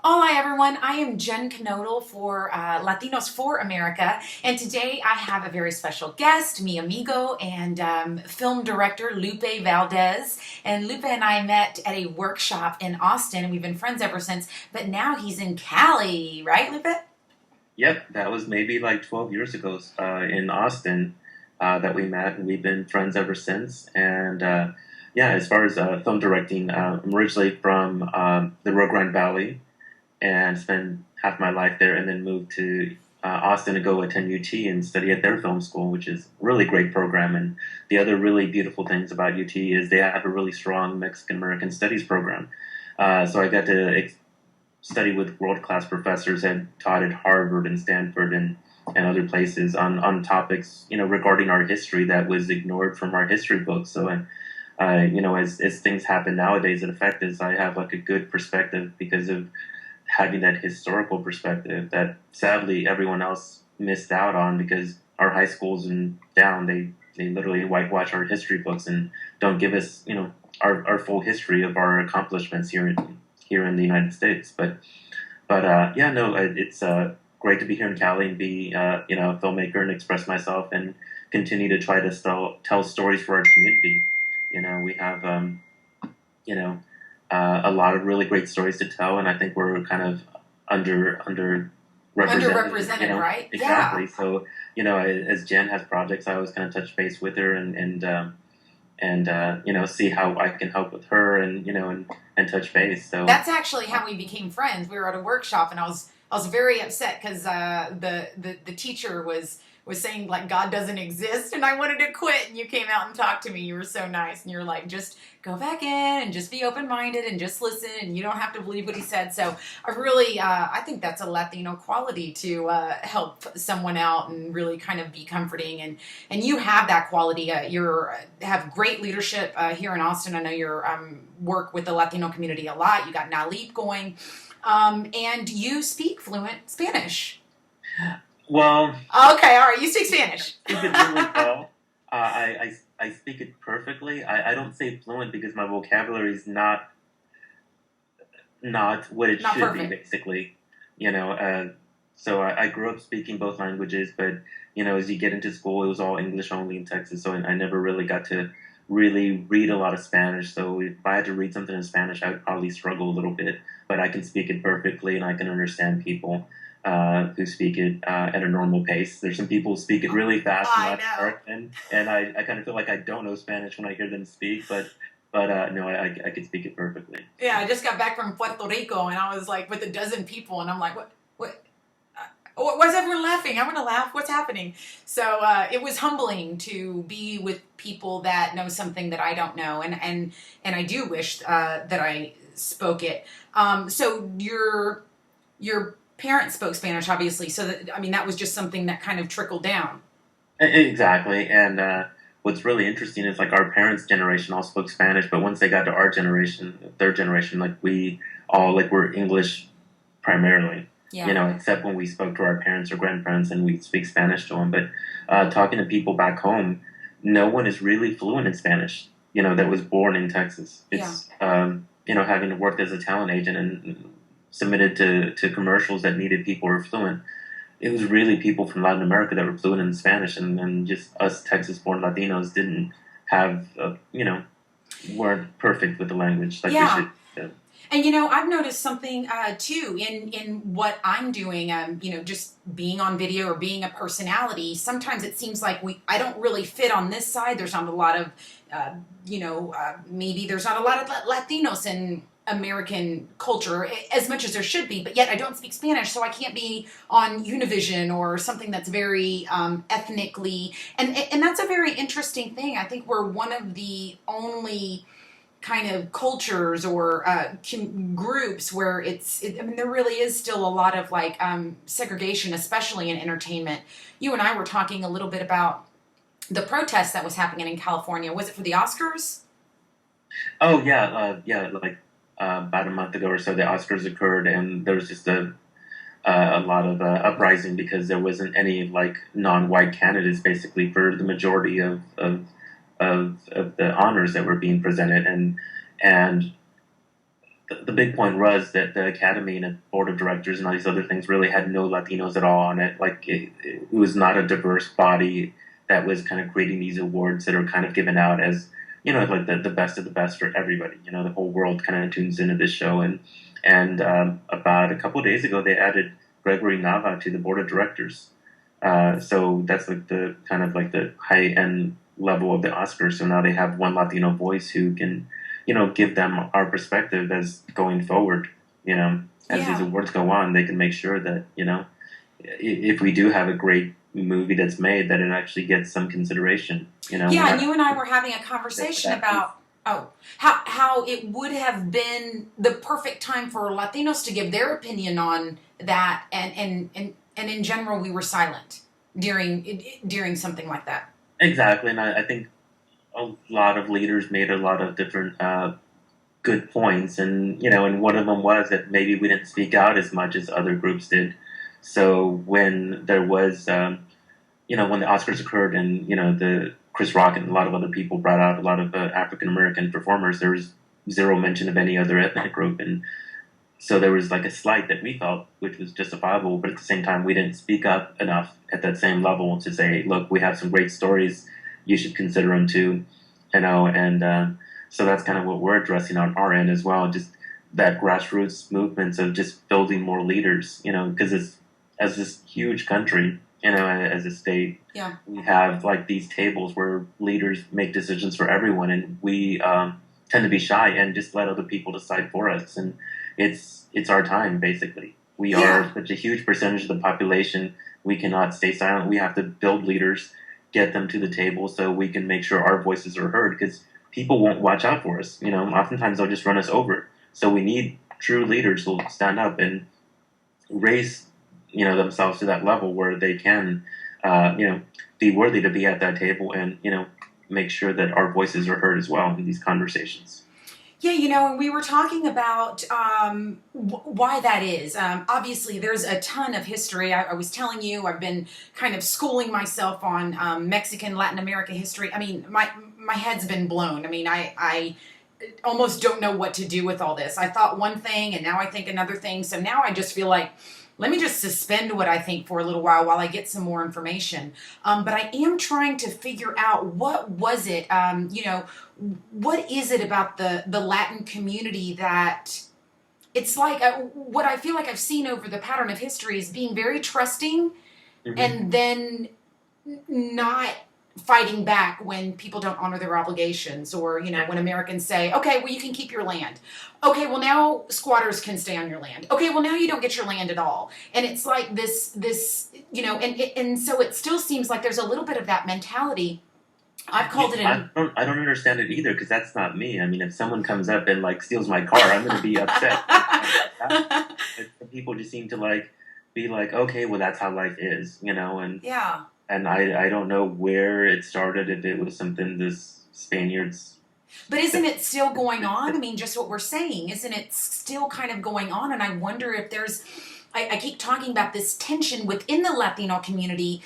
Hola everyone, I am Jen Knodel for Latinos for America, and today I have a very special guest, mi amigo and film director Lupe Valdez. And Lupe and I met at a workshop in Austin, and we've been friends ever since, but now he's in Cali, right, Lupe? Yep, that was maybe like 12 years ago in Austin that we met, and we've been friends ever since. And yeah, as far as film directing, I'm originally from the Rio Grande Valley and spent half my life there, and then moved to Austin to go attend UT and study at their film school, which is a really great program. And the other really beautiful things about UT is they have a really strong Mexican American studies program. So I got to study with world-class professors and taught at Harvard and Stanford and other places on topics, regarding our history that was ignored from our history books. So, as things happen nowadays that affect us, I have like a good perspective because of having that historical perspective that sadly everyone else missed out on because our high schools and down, they literally whitewash our history books and don't give us, our full history of our accomplishments here in the United States. But yeah, no, it's great to be here in Cali and be a filmmaker and express myself and continue to try to tell stories for our community. We have you know a lot of really great stories to tell, and I think we're kind of under represented. Underrepresented, right? Yeah. Exactly. So as Jen has projects, I always kind of touch base with her and see how I can help with her and touch base. So That's actually how we became friends. We were at a workshop, and I was very upset because the teacher was saying like God doesn't exist, and I wanted to quit. And you came out and talked to me. You were so nice, and you're like, just go back in and just be open minded and just listen, and you don't have to believe what he said. So I really I think that's a Latino quality to help someone out and really kind of be comforting, and you have that quality. You're have great leadership here in Austin. I know you're work with the Latino community a lot. You got Nalip going. And you speak fluent Spanish. well, Okay, all right. You speak Spanish. speak it really well. I speak it perfectly. I don't say fluent because my vocabulary is not what it Not should be, perfect. basically. So I grew up speaking both languages, but as you get into school, it was all English only in Texas, so I never really got to really read a lot of Spanish. So if I had to read something in Spanish, I would probably struggle a little bit, but I can speak it perfectly, and I can understand people who speak it at a normal pace. There's some people who speak it really fast and I not know. smart, and I kind of feel like I don't know Spanish when I hear them speak, but no, I can speak it perfectly. Yeah, I just got back from Puerto Rico, and I was like with a dozen people, and I'm like, what? Why is everyone laughing? I want to laugh. What's happening? So it was humbling to be with people that know something that I don't know, and I do wish that I spoke it. So your parents spoke Spanish, obviously. So that, I mean, that was just something that kind of trickled down. Exactly, and what's really interesting is like our parents' generation all spoke Spanish, but once they got to our generation, third generation, like we all like were English primarily. Yeah. Except when we spoke to our parents or grandparents and we speak Spanish to them. But talking to people back home, no one is really fluent in Spanish. That was born in Texas. Yeah. It's having worked as a talent agent and submitted to commercials that needed people who were fluent. It was really people from Latin America that were fluent in Spanish, and just us Texas-born Latinos didn't have, weren't perfect with the language like we Yeah. should. And I've noticed something too in what I'm doing. Just being on video or being a personality. Sometimes it seems like I don't really fit on this side. There's not a lot of, maybe there's not a lot of Latinos in American culture as much as there should be. But yet I don't speak Spanish, so I can't be on Univision or something that's very ethnically. And that's a very interesting thing. I think we're one of the only kind of cultures or groups where I mean, there really is still a lot of like segregation, especially in entertainment. You and I were talking a little bit about the protest that was happening in California. Was it for the Oscars? Oh yeah, yeah. Like about a month ago or so, the Oscars occurred, and there was just a lot of uprising because there wasn't any like non-white candidates basically for the majority of the honors that were being presented, and the big point was that the academy and the board of directors and all these other things really had no Latinos at all on it. Like it was not a diverse body that was kind of creating these awards that are kind of given out as, like the best of the best for everybody. The whole world kind of tunes into this show. And about a couple of days ago, they added Gregory Nava to the board of directors. So that's like the kind of like the high end level of the Oscars. So now they have one Latino voice who can, give them our perspective as going forward. As these awards go on, they can make sure that, if we do have a great movie that's made, that it actually gets some consideration. Yeah, and you and I were having a conversation about how it would have been the perfect time for Latinos to give their opinion on that, and in general, we were silent during something like that. Exactly, and I think a lot of leaders made a lot of different good points, and and one of them was that maybe we didn't speak out as much as other groups did. So when there was, when the Oscars occurred, and the Chris Rock and a lot of other people brought out a lot of African American performers, there was zero mention of any other ethnic group, and so there was like a slight that we felt, which was justifiable, but at the same time, we didn't speak up enough at that same level to say, look, we have some great stories, you should consider them too, and so that's kind of what we're addressing on our end as well, just that grassroots movements of just building more leaders, because as this huge country, as a state, we have like these tables where leaders make decisions for everyone, and we tend to be shy and just let other people decide for us, and it's our time, basically. We are such a huge percentage of the population. We cannot stay silent. We have to build leaders, get them to the table so we can make sure our voices are heard, because people won't watch out for us. Oftentimes they'll just run us over. So we need true leaders who will stand up and raise, themselves to that level where they can, be worthy to be at that table and, make sure that our voices are heard as well in these conversations. Yeah, and we were talking about why that is. Obviously, there's a ton of history. I was telling you, I've been kind of schooling myself on Mexican, Latin America history. I mean, my head's been blown. I mean, I almost don't know what to do with all this. I thought one thing, and now I think another thing. So now I just feel like, let me just suspend what I think for a little while I get some more information. But I am trying to figure out, what was it, what is it about the Latin community that it's like, what I feel like I've seen over the pattern of history is being very trusting, and then not fighting back when people don't honor their obligations, or when Americans say, okay, well, you can keep your land, okay, well, now squatters can stay on your land, okay, well, now you don't get your land at all. And it's like this and so it still seems like there's a little bit of that mentality. I've called it I don't understand it either, because that's not me. I mean, if someone comes up and like steals my car, I'm going to be upset. People just seem to be like, okay, well, that's how life is, and And I don't know where it started, if it was something this Spaniards. But isn't it still going on? I mean, just what we're saying, isn't it still kind of going on? And I wonder if there's, I keep talking about this tension within the Latino community.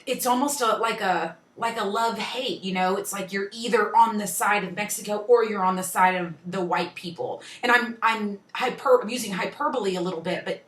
It's almost like a love-hate, it's like you're either on the side of Mexico or you're on the side of the white people. And I'm using hyperbole a little bit, but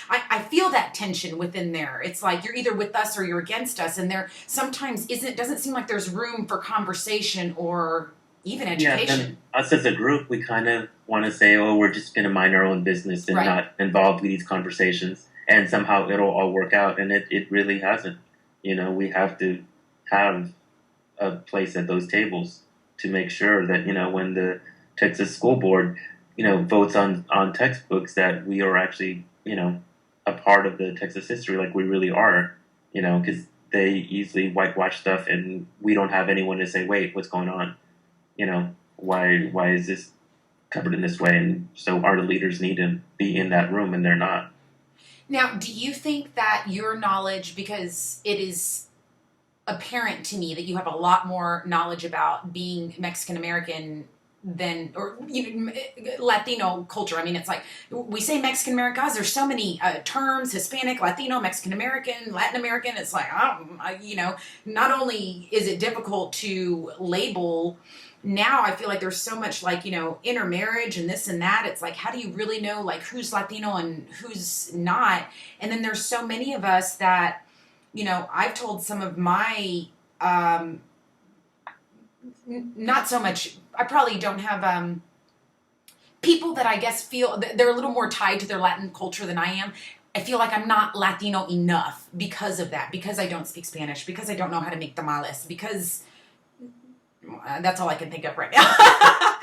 I feel that tension within there. It's like you're either with us or you're against us, and there sometimes doesn't seem like there's room for conversation or even education. Yeah, and us as a group, we kind of want to say, oh, we're just going to mind our own business and not involved with these conversations, and somehow it'll all work out, and it really hasn't. We have to have a place at those tables to make sure that, when the Texas School Board, votes on textbooks, that we are actually a part of the Texas history, like we really are, because they easily whitewash stuff, and we don't have anyone to say, wait, what's going on? Why is this covered in this way? And so our leaders need to be in that room, and they're not. Now, do you think that your knowledge, because it is apparent to me that you have a lot more knowledge about being Mexican American than, or Latino culture. I mean, it's like we say Mexican American, guys, there's so many terms: Hispanic, Latino, Mexican American, Latin American. It's like, not only is it difficult to label now I feel like there's so much like, intermarriage and this and that. It's like, how do you really know like who's Latino and who's not? And then there's so many of us that, I've told some of my, not so much, I probably don't have, people that I guess feel they're a little more tied to their Latin culture than I am. I feel like I'm not Latino enough because of that, because I don't speak Spanish, because I don't know how to make tamales, because that's all I can think of right now.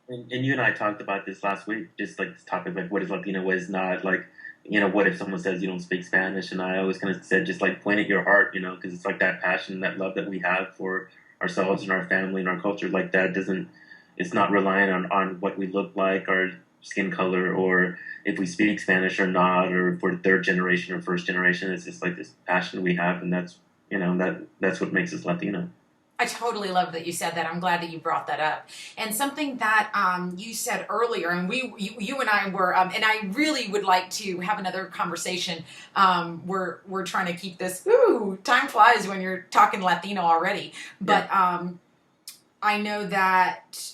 And you and I talked about this last week, just like this topic, like what is Latino, what is not. Like, what if someone says you don't speak Spanish? And I always kind of said, just like point at your heart, because it's like that passion, that love that we have for ourselves and our family and our culture. Like that doesn't, it's not reliant on what we look like, our skin color, or if we speak Spanish or not, or if we're third generation or first generation. It's just like this passion we have, and that's that's what makes us Latino. I totally love that you said that. I'm glad that you brought that up. And something that you said earlier, and you and I were, and I really would like to have another conversation. We're trying to keep this. Ooh, time flies when you're talking Latino already. But I know that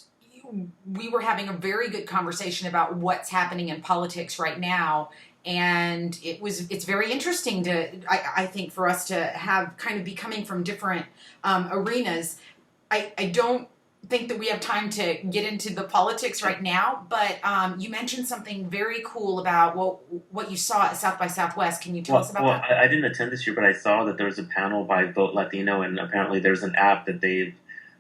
we were having a very good conversation about what's happening in politics right now. And it's very interesting I think, for us to have kind of be coming from different arenas. I don't think that we have time to get into the politics right now, but you mentioned something very cool about what you saw at South by Southwest. Can you tell us about that? I didn't attend this year, but I saw that there was a panel by Vote Latino, and apparently there's an app that they've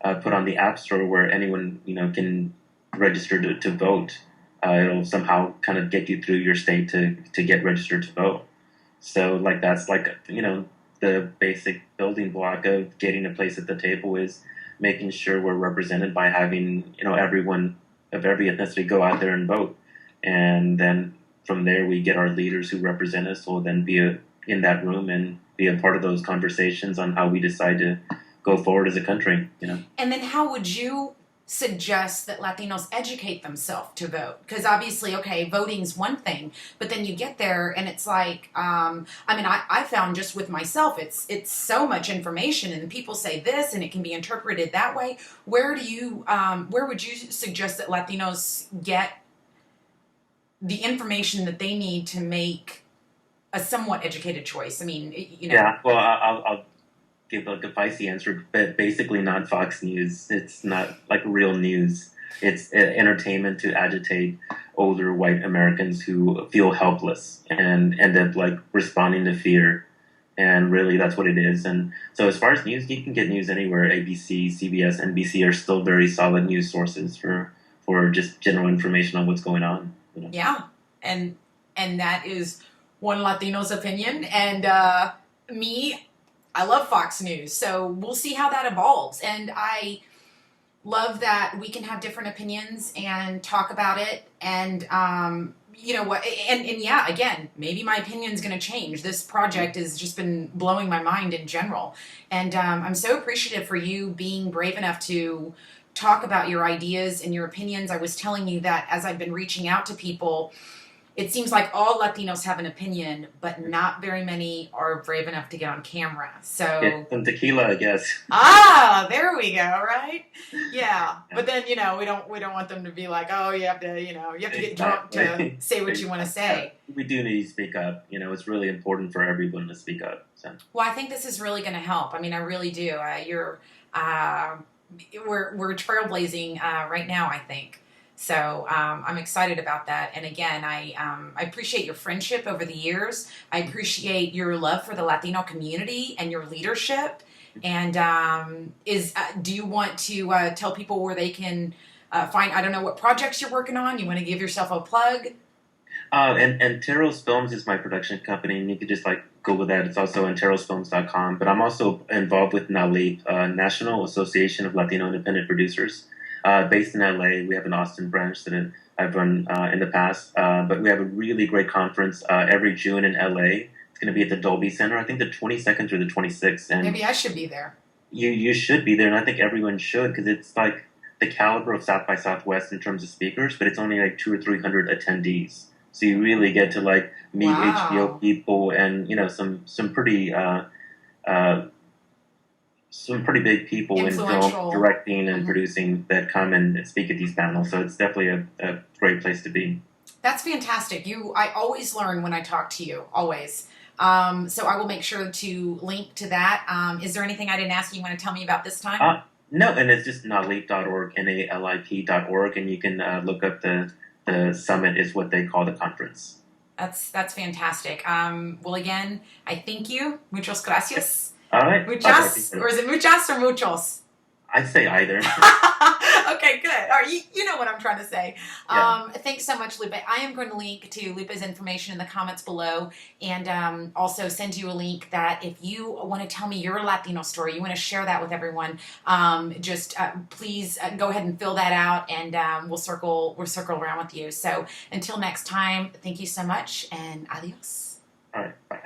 put on the App Store where anyone can register to vote. It'll somehow kind of get you through your state to get registered to vote. So like that's like the basic building block of getting a place at the table is making sure we're represented by having everyone of every ethnicity go out there and vote, and then from there we get our leaders who represent us will then be in that room and be a part of those conversations on how we decide to go forward as a country. And then how would you suggest that Latinos educate themselves to vote? Because obviously, okay, voting's one thing, but then you get there and it's like, I found just with myself, it's so much information, and people say this and it can be interpreted that way. Where would you suggest that Latinos get the information that they need to make a somewhat educated choice? Yeah, well, I'll give like a feisty answer, but basically not Fox News. It's not like real news. It's entertainment to agitate older white Americans who feel helpless and end up like responding to fear. And really, that's what it is. And so as far as news, you can get news anywhere. ABC, CBS, NBC are still very solid news sources for just general information on what's going on. Yeah. And that is one Latino's opinion. And I love Fox News, so we'll see how that evolves. And I love that we can have different opinions and talk about it. And what? And yeah, again, maybe my opinion's going to change. This project has just been blowing my mind in general, and I'm so appreciative for you being brave enough to talk about your ideas and your opinions. I was telling you that as I've been reaching out to people, it seems like all Latinos have an opinion, but not very many are brave enough to get on camera. So get some tequila, I guess. There we go, right? Yeah. But then, we don't want them to be like, oh, you have to get drunk to say what you want to say. We do need to speak up. It's really important for everyone to speak up. So. Well, I think this is really going to help. I really do. We're trailblazing right now, I think. So I'm excited about that. And again, I appreciate your friendship over the years. I appreciate your love for the Latino community and your leadership. And do you want to tell people where they can find, I don't know what projects you're working on? You want to give yourself a plug? And Antero's Films is my production company, and you could just Google that. It's also anterosfilms.com. But I'm also involved with NALIP, National Association of Latino Independent Producers. Based in LA. We have an Austin branch that I've run in the past, but we have a really great conference every June in LA. It's going to be at the Dolby Center, I think the 22nd through the 26th. And maybe I should be there. You should be there, and I think everyone should, because it's like the caliber of South by Southwest in terms of speakers, but it's only 200 or 300 attendees. So you really get to meet HBO people and some pretty some pretty big people in film Influential. directing and Mhm. producing that come and speak at these panels. So it's definitely a great place to be. That's fantastic. I always learn when I talk to you, always. So I will make sure to link to that. Is there anything I didn't ask you want to tell me about this time? No, and it's just nalip.org, NALIP.org, and you can look up the summit is what they call the conference. That's fantastic. Well, again, I thank you. Muchas gracias. All right. Muchas, or is it muchas or muchos? I'd say either. Okay, good. All right, you know what I'm trying to say. Yeah. Thanks so much, Lupe. I am going to link to Lupe's information in the comments below, and also send you a link that if you want to tell me your Latino story, you want to share that with everyone, just please go ahead and fill that out, and we'll circle around with you. So until next time, thank you so much, and adios. All right. Bye.